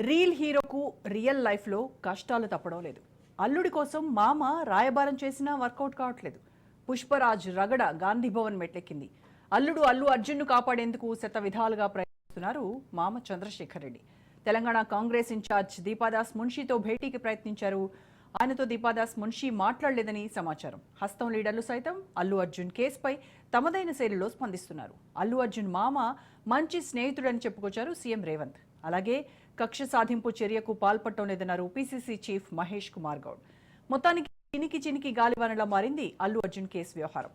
Reel హీరోకు real లైఫ్లో కష్టాలు తప్పడం లేదు. అల్లుడి కోసం మామ రాయబారం చేసినా వర్కౌట్ కావట్లేదు. పుష్పరాజ్ రగడ గాంధీ భవన్ మెట్లెక్కింది. అల్లుడు అల్లు అర్జున్ను కాపాడేందుకు శత విధాలుగా ప్రయత్నిస్తున్నారు మామ చంద్రశేఖర్ రెడ్డి. తెలంగాణ కాంగ్రెస్ ఇన్ఛార్జ్ దీపాదాస్ మున్షితో భేటీకి ప్రయత్నించారు. ఆయనతో దీపాదాస్ మున్షి మాట్లాడలేదని సమాచారం. హస్తం లీడర్లు సైతం అల్లు అర్జున్ కేసుపై తమదైన శైలిలో స్పందిస్తున్నారు. అల్లు అర్జున్ మామ మంచి స్నేహితుడని చెప్పుకొచ్చారు సీఎం రేవంత్. అలాగే కక్ష సాధింపు చర్యకు పాల్పడటం లేదన్నారు పీసీసీ చీఫ్ మహేష్ కుమార్ గౌడ్. మొత్తానికి చినికి గాలివానలా మారింది అల్లు అర్జున్ కేసు వ్యవహారం.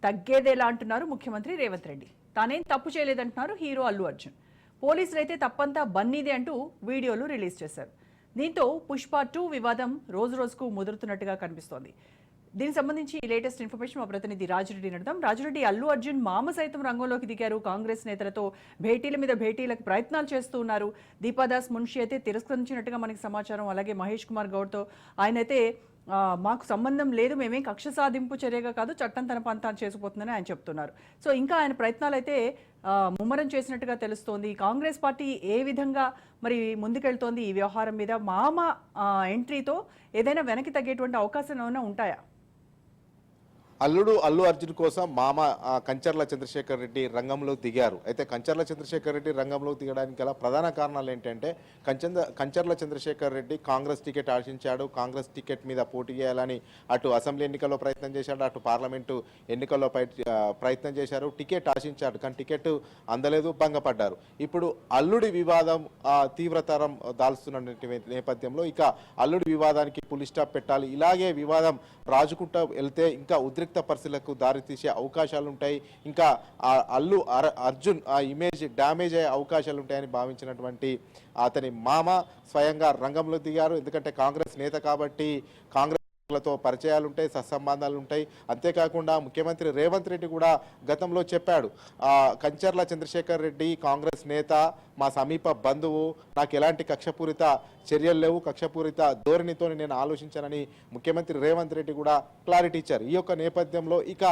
తగ్గేదేలా అంటున్నారు ముఖ్యమంత్రి రేవంత్ రెడ్డి. తానేం తప్పు చేయలేదంటున్నారు హీరో అల్లు అర్జున్. పోలీసులైతే తప్పంతా బన్నీదే అంటూ వీడియోలు రిలీజ్ చేశారు. దీంతో పుష్ప 2 వివాదం రోజు రోజుకు ముదురుతున్నట్టుగా కనిపిస్తోంది. దీనికి సంబంధించి లేటెస్ట్ ఇన్ఫర్మేషన్ మా ప్రతినిధి రాజురెడ్డి నడదాం. రాజురెడ్డి, అల్లు అర్జున్ మామ సైతం రంగంలోకి దిగారు. కాంగ్రెస్ నేతలతో భేటీల మీద భేటీలకు ప్రయత్నాలు చేస్తూ ఉన్నారు. దీపాదాస్ మున్షి అయితే తిరస్కరించినట్టుగా మనకి సమాచారం. అలాగే మహేష్ కుమార్ గౌడ్తో ఆయన అయితే మాకు సంబంధం లేదు, మేమేం కక్ష సాధింపు చర్యగా కాదు, చట్టం తన పంతాన్ని చేసుకుపోతుందని ఆయన చెప్తున్నారు. సో ఇంకా ఆయన ప్రయత్నాలు అయితే ముమ్మరం చేసినట్టుగా తెలుస్తోంది. కాంగ్రెస్ పార్టీ ఏ విధంగా మరి ముందుకెళ్తోంది ఈ వ్యవహారం మీద? మామ ఎంట్రీతో ఏదైనా వెనక్కి తగ్గేటువంటి అవకాశం ఏమైనా ఉంటాయా? అల్లు అర్జున్ కోసం మామ కంచర్ల చంద్రశేఖర్ రెడ్డి రంగంలో దిగారు. అయితే కంచర్ల చంద్రశేఖర్ రెడ్డి రంగంలో దిగడానికి గల ప్రధాన కారణాలు ఏంటంటే కంచర్ల చంద్రశేఖర్ రెడ్డి కాంగ్రెస్ టికెట్ ఆశించాడు. కాంగ్రెస్ టికెట్ మీద పోటీ చేయాలని అటు అసెంబ్లీ ఎన్నికల్లో ప్రయత్నం చేశాడు, అటు పార్లమెంటు ఎన్నికల్లో ప్రయత్నం చేశారు. టికెట్ ఆశించాడు కానీ టికెట్ అందలేదు, భంగపడ్డారు. ఇప్పుడు అల్లుడి వివాదం తీవ్రతరం దాల్స్తున్న నేపథ్యంలో ఇక అల్లుడి వివాదానికి పులి స్టాప్ పెట్టాలి. ఇలాగే వివాదం రాజుకుంటా వెళ్తే ఇంకా ఉద్రిక్త పరిస్థితులకు దారితీసే అవకాశాలు ఉంటాయి. ఇంకా అల్లు అర్జున్ ఆ ఇమేజ్ డ్యామేజ్ అయ్యే అవకాశాలు ఉంటాయని భావించినటువంటి అతని మామ స్వయంగా రంగంలో దిగారు. ఎందుకంటే కాంగ్రెస్ నేత కాబట్టి కాంగ్రెస్ తో పరిచయాలు ఉంటాయి, సత్సంబంధాలు ఉంటాయి. అంతేకాకుండా ముఖ్యమంత్రి రేవంత్ రెడ్డి కూడా గతంలో చెప్పాడు, కంచర్ల చంద్రశేఖర్ రెడ్డి కాంగ్రెస్ నేత, మా సమీప బంధువు, నాకు ఎలాంటి కక్షపూరిత చర్యలు లేవు, కక్షపూరిత ధోరణితో నేను ఆలోచించానని ముఖ్యమంత్రి రేవంత్ రెడ్డి కూడా క్లారిటీ ఇచ్చారు. ఈ యొక్క నేపథ్యంలో ఇక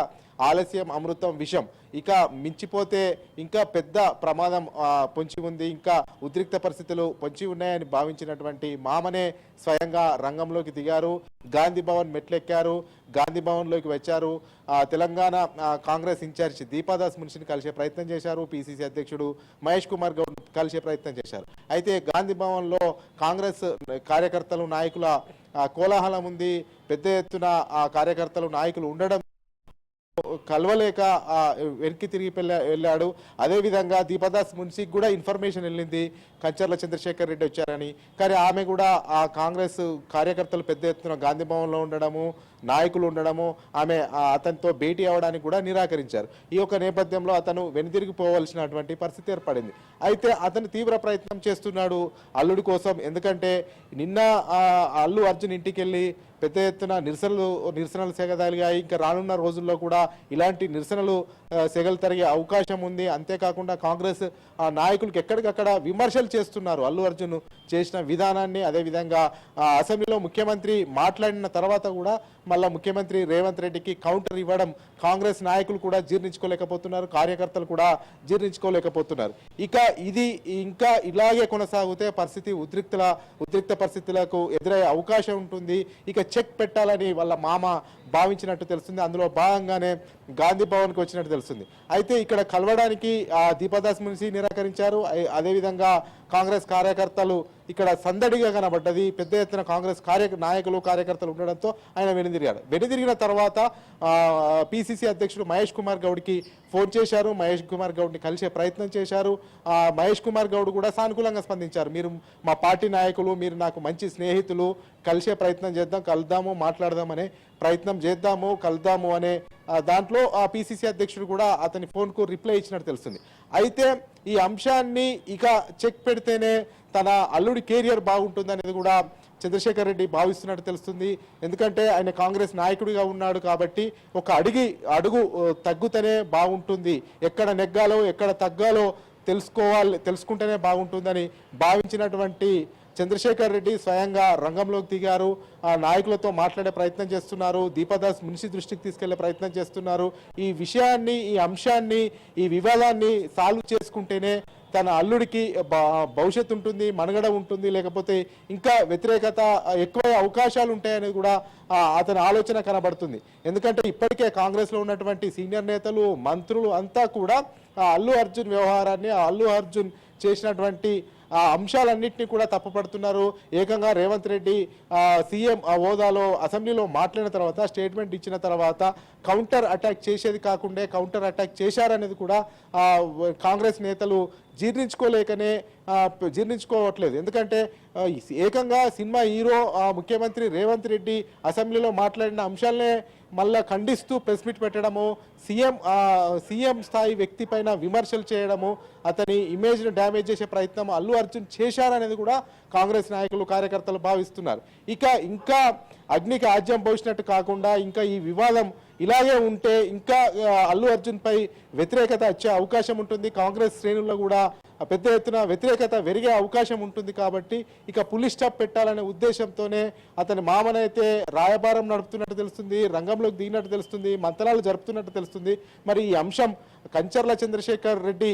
ఆలస్యం అమృతం విషం, ఇక మించిపోతే ఇంకా పెద్ద ప్రమాదం పొంచి ఉంది, ఇంకా ఉద్రిక్త పరిస్థితులు పొంచి ఉన్నాయని భావించినటువంటి మామనే స్వయంగా రంగంలోకి దిగారు. గాంధీ భవన్ మెట్లెక్కారు, గాంధీ భవన్లోకి వచ్చారు. తెలంగాణ కాంగ్రెస్ ఇన్ఛార్జ్ దీపాదాస్ మున్షిని కలిసే ప్రయత్నం చేశారు. పిసిసి అధ్యక్షుడు మహేష్ కుమార్ గౌడ్ కలిసే ప్రయత్నం చేశారు. అయితే గాంధీ భవన్లో కాంగ్రెస్ కార్యకర్తలు నాయకుల కోలాహలం ఉంది. పెద్ద ఎత్తున కార్యకర్తలు నాయకులు ఉండడం కలవలేక వెనక్కి తిరిగి వెళ్ళాడు. అదేవిధంగా దీపాదాస్ మున్షికి కూడా ఇన్ఫర్మేషన్ వెళ్ళింది కంచర్ల చంద్రశేఖర్ రెడ్డి వచ్చారని. కానీ ఆమె కూడా ఆ కాంగ్రెస్ కార్యకర్తలు పెద్ద ఎత్తున గాంధీ భవన్లో ఉండడము, నాయకులు ఉండడము, ఆమె అతనితో భేటీ అవ్వడానికి కూడా నిరాకరించారు. ఈ యొక్క నేపథ్యంలో అతను వెనుదిరిగిపోవలసినటువంటి పరిస్థితి ఏర్పడింది. అయితే అతను తీవ్ర ప్రయత్నం చేస్తున్నాడు అల్లుడి కోసం. ఎందుకంటే నిన్న అల్లు అర్జున్ ఇంటికి వెళ్ళి పెద్ద ఎత్తున నిరసనలు సెగదలిగాయి. ఇంకా రానున్న రోజుల్లో కూడా ఇలాంటి నిరసనలు సెగలు తరిగే అవకాశం ఉంది. అంతేకాకుండా కాంగ్రెస్ నాయకులకు ఎక్కడికక్కడ విమర్శలు చేస్తున్నారు అల్లు అర్జున్ చేసిన విధానాన్ని. అదేవిధంగా అసెంబ్లీలో ముఖ్యమంత్రి మాట్లాడిన తర్వాత కూడా మళ్ళా ముఖ్యమంత్రి రేవంత్ రెడ్డికి కౌంటర్ ఇవ్వడం కాంగ్రెస్ నాయకులు కూడా జీర్ణించుకోలేకపోతున్నారు, కార్యకర్తలు కూడా జీర్ణించుకోలేకపోతున్నారు. ఇక ఇది ఇంకా ఇలాగే కొనసాగితే పరిస్థితి ఉద్రిక్త పరిస్థితులకు ఎదురయ్యే అవకాశం ఉంటుంది. ఇక చెక్ పెట్టాలని వాళ్ళ మామ భావించినట్టు తెలుస్తుంది. అందులో భాగంగానే గాంధీ భవన్కి వచ్చినట్టు తెలుస్తుంది. అయితే ఇక్కడ కలవడానికి దీపాదాస్ మున్షి నిరాకరించారు. అదేవిధంగా కాంగ్రెస్ కార్యకర్తలు ఇక్కడ సందడిగా కనబడ్డది. పెద్ద ఎత్తున కాంగ్రెస్ నాయకులు కార్యకర్తలు ఉండడంతో ఆయన వెనుదిరిగిన తర్వాత పిసిసి అధ్యక్షుడు మహేష్ కుమార్ గౌడ్కి ఫోన్ చేశారు. మహేష్ కుమార్ గౌడ్ని కలిసే ప్రయత్నం చేశారు. మహేష్ కుమార్ గౌడ్ కూడా సానుకూలంగా స్పందించారు. మీరు మా పార్టీ నాయకులు, మీరు నాకు మంచి స్నేహితులు, కలిసే ప్రయత్నం చేద్దాం, కలుద్దాము, మాట్లాడదామనే ప్రయత్నం చేద్దాము, కలుద్దాము అనే దాంట్లో ఆ పిసిసి అధ్యక్షుడు కూడా అతని ఫోన్కు రిప్లై ఇచ్చినట్టు తెలుస్తుంది. అయితే ఈ అంశాన్ని ఇక చెక్ పెడితేనే తన అల్లుడి కెరియర్ బాగుంటుంది అనేది కూడా చంద్రశేఖర్ రెడ్డి భావిస్తున్నట్టు తెలుస్తుంది. ఎందుకంటే ఆయన కాంగ్రెస్ నాయకుడిగా ఉన్నాడు కాబట్టి ఒక అడుగు తగ్గుతనే బాగుంటుంది, ఎక్కడ నెగ్గాలో ఎక్కడ తగ్గాలో తెలుసుకుంటేనే బాగుంటుందని భావించినటువంటి చంద్రశేఖర్ రెడ్డి స్వయంగా రంగంలోకి దిగారు. ఆ నాయకులతో మాట్లాడే ప్రయత్నం చేస్తున్నారు. దీపదాస్ మున్షి దృష్టికి తీసుకెళ్లే ప్రయత్నం చేస్తున్నారు. ఈ విషయాన్ని, ఈ అంశాన్ని, ఈ వివాదాన్ని సాల్వ్ చేసుకుంటేనే తన అల్లుడికి భవిష్యత్తు ఉంటుంది, మనుగడ ఉంటుంది, లేకపోతే ఇంకా వ్యతిరేకత ఎక్కువ అవకాశాలు ఉంటాయనేది కూడా అతని ఆలోచన కనబడుతుంది. ఎందుకంటే ఇప్పటికే కాంగ్రెస్లో ఉన్నటువంటి సీనియర్ నేతలు, మంత్రులు అంతా కూడా అల్లు అర్జున్ వ్యవహారాన్ని, అల్లు అర్జున్ చేసినటువంటి ఆ అంశాలన్నింటినీ కూడా తప్పుపడుతున్నారు. ఏకంగా రేవంత్ రెడ్డి సీఎం హోదాలో అసెంబ్లీలో మాట్లాడిన తర్వాత, స్టేట్మెంట్ ఇచ్చిన తర్వాత కౌంటర్ అటాక్ చేసేది కాకుండా కౌంటర్ అటాక్ చేశారనేది కూడా కాంగ్రెస్ నేతలు జీర్ణించుకోవట్లేదు. ఎందుకంటే ఏకంగా సినిమా హీరో ముఖ్యమంత్రి రేవంత్ రెడ్డి అసెంబ్లీలో మాట్లాడిన అంశాలనే మళ్ళా ఖండిస్తూ ప్రెస్ మీట్ పెట్టడము, సీఎం స్థాయి వ్యక్తి పైన విమర్శలు చేయడము, అతని ఇమేజ్ను డ్యామేజ్ చేసే ప్రయత్నం అల్లు అర్జున్ చేశారనేది కూడా కాంగ్రెస్ నాయకులు, కార్యకర్తలు భావిస్తున్నారు. ఇంకా అగ్నికి ఆజ్యం పోసినట్టు కాకుండా ఇంకా ఈ వివాదం ఇలాగే ఉంటే ఇంకా అల్లు అర్జున్ పై వ్యతిరేకత వచ్చే అవకాశం ఉంటుంది. కాంగ్రెస్ శ్రేణుల్లో కూడా పెద్ద ఎత్తున వ్యతిరేకత పెరిగే అవకాశం ఉంటుంది. కాబట్టి ఇక పులి స్టాప్ పెట్టాలనే ఉద్దేశంతోనే అతని మామనైతే రాయబారం నడుపుతున్నట్టు తెలుస్తుంది, రంగంలోకి దిగినట్టు తెలుస్తుంది, మంతనాలు జరుపుతున్నట్టు తెలుస్తుంది. మరి ఈ అంశం కంచర్ల చంద్రశేఖర్ రెడ్డి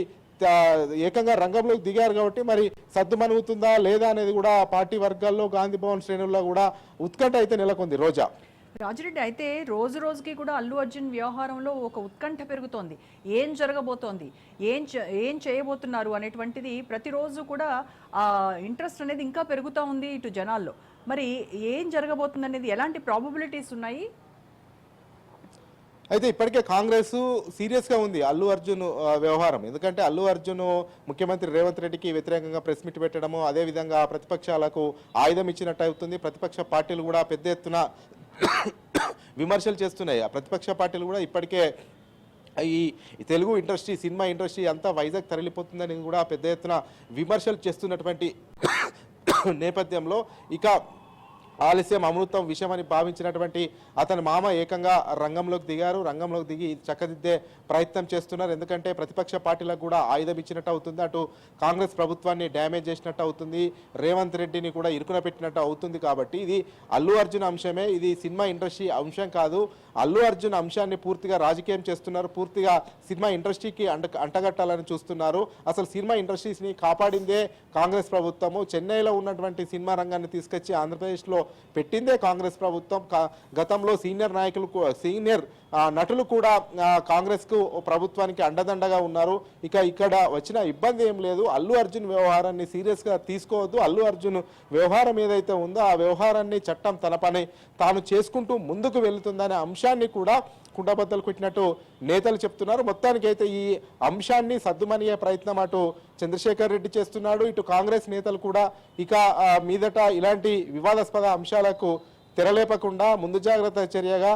ఏకంగా రంగంలోకి దిగారు కాబట్టి మరి సద్దుమణుగుతుందా లేదా అనేది కూడా పార్టీ వర్గాల్లో, గాంధీ భవన్ శ్రేణుల్లో కూడా ఉత్కంఠ అయితే నెలకొంది. రోజా రాజిరెడ్డి, అయితే రోజు రోజుకి కూడా అల్లు అర్జున్ వ్యవహారంలో ఒక ఉత్కంఠ పెరుగుతోంది. ఏం జరగబోతోంది, ఏం చేయబోతున్నారు అనేటువంటిది ప్రతిరోజు కూడా ఆ ఇంట్రెస్ట్ అనేది ఇంకా పెరుగుతూ ఉంది ఇటు జనాల్లో. మరి ఏం జరగబోతుంది అనేది ఎలాంటి ప్రాబబిలిటీస్ ఉన్నాయి? అయితే ఇప్పటికే కాంగ్రెస్ సీరియస్గా ఉంది అల్లు అర్జున్ వ్యవహారం. ఎందుకంటే అల్లు అర్జున్ ముఖ్యమంత్రి రేవంత్ రెడ్డికి వ్యతిరేకంగా ప్రెస్ మీట్ పెట్టడము, అదేవిధంగా ప్రతిపక్షాలకు ఆయుధం ఇచ్చినట్టు అవుతుంది. ప్రతిపక్ష పార్టీలు కూడా పెద్ద ఎత్తున విమర్శలు చేస్తున్నాయి. ఆ ప్రతిపక్ష పార్టీలు కూడా ఇప్పటికే ఈ తెలుగు ఇండస్ట్రీ, సినిమా ఇండస్ట్రీ అంతా వైజాగ్ తరలిపోతుందని కూడా పెద్ద ఎత్తున విమర్శలు చేస్తున్నటువంటి నేపథ్యంలో ఇక ఆలస్యం అమృతం విషయం అని భావించినటువంటి అతని మామ ఏకంగా రంగంలోకి దిగి చక్కదిద్దే ప్రయత్నం చేస్తున్నారు. ఎందుకంటే ప్రతిపక్ష పార్టీలకు కూడా ఆయుధం ఇచ్చినట్టు అవుతుంది, అటు కాంగ్రెస్ ప్రభుత్వాన్ని డ్యామేజ్ చేసినట్టు అవుతుంది, రేవంత్ రెడ్డిని కూడా ఇరుకున పెట్టినట్టు అవుతుంది. కాబట్టి ఇది అల్లు అర్జున్ అంశమే, ఇది సినిమా ఇండస్ట్రీ అంశం కాదు. అల్లు అర్జున్ అంశాన్ని పూర్తిగా రాజకీయం చేస్తున్నారు, పూర్తిగా సినిమా ఇండస్ట్రీకి అంటగట్టాలని చూస్తున్నారు. అసలు సినిమా ఇండస్ట్రీస్ని కాపాడిందే కాంగ్రెస్ ప్రభుత్వము. చెన్నైలో ఉన్నటువంటి సినిమా రంగాన్ని తీసుకొచ్చి ఆంధ్రప్రదేశ్లో పెట్టిందే కాంగ్రెస్ ప్రభుత్వం. గతంలో సీనియర్ నటులు కూడా కాంగ్రెస్ కు ప్రభుత్వానికి అండదండగా ఉన్నారు. ఇక్కడ వచ్చిన ఇబ్బంది ఏం లేదు. అల్లు అర్జున్ వ్యవహారాన్ని సీరియస్ గా తీసుకోవద్దు. అల్లు అర్జున్ వ్యవహారం ఏదైతే ఉందో ఆ వ్యవహారాన్ని చట్టం తన పని తాను చేసుకుంటూ ముందుకు వెళుతుందనే అంశాన్ని కూడా కుండబద్దలు కొట్టినట్టు నేతలు చెప్తున్నారు. మొత్తానికైతే ఈ అంశాన్ని సద్దుమనిగే ప్రయత్నం అటు చంద్రశేఖర్ రెడ్డి చేస్తున్నాడు, ఇటు కాంగ్రెస్ నేతలు కూడా ఇక మీదట ఇలాంటి వివాదాస్పద అంశాలకు తెరలేపకుండా ముందు జాగ్రత్త చర్యగా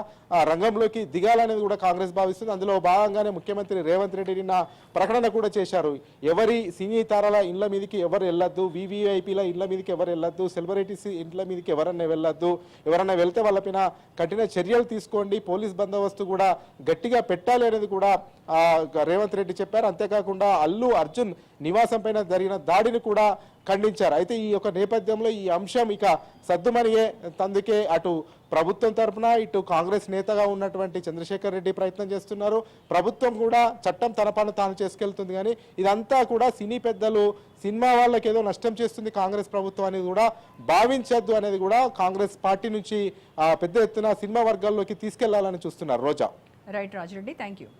రంగంలోకి దిగాలనేది కూడా కాంగ్రెస్ భావిస్తుంది. అందులో భాగంగానే ముఖ్యమంత్రి రేవంత్ రెడ్డి నిన్న ప్రకటన కూడా చేశారు. ఎవరి సినీ తారల ఇండ్ల మీదకి ఎవరు వెళ్ళొద్దు, వివిఐపీల ఇండ్ల మీదకి ఎవరు వెళ్ళొద్దు, సెలబ్రిటీస్ ఇండ్ల మీదకి ఎవరన్నా వెళ్ళొద్దు, ఎవరన్నా వెళ్తే వాళ్ళపైన కఠిన చర్యలు తీసుకోండి, పోలీస్ బందోబస్తు కూడా గట్టిగా పెట్టాలి అనేది కూడా రేవంత్ రెడ్డి చెప్పారు. అంతేకాకుండా అల్లు అర్జున్ నివాసం పైన జరిగిన దాడిని కూడా ఖండించారు. అయితే ఈ యొక్క నేపథ్యంలో ఈ అంశం ఇక సద్దుమనిగే తందుకే అటు ప్రభుత్వం తరఫున ఇటు కాంగ్రెస్ నేతగా ఉన్నటువంటి చంద్రశేఖర్ రెడ్డి ప్రయత్నం చేస్తున్నారు. ప్రభుత్వం కూడా చట్టం తన పని తాను చేసుకెళ్తుంది. కానీ ఇదంతా కూడా సినీ పెద్దలు, సినిమా వాళ్ళకి ఏదో నష్టం చేస్తుంది కాంగ్రెస్ ప్రభుత్వం అనేది కూడా భావించద్దు అనేది కూడా కాంగ్రెస్ పార్టీ నుంచి పెద్ద ఎత్తున సినిమా వర్గాల్లోకి తీసుకెళ్లాలని చూస్తున్నారు. Roja. Right Rajireddy, thank you.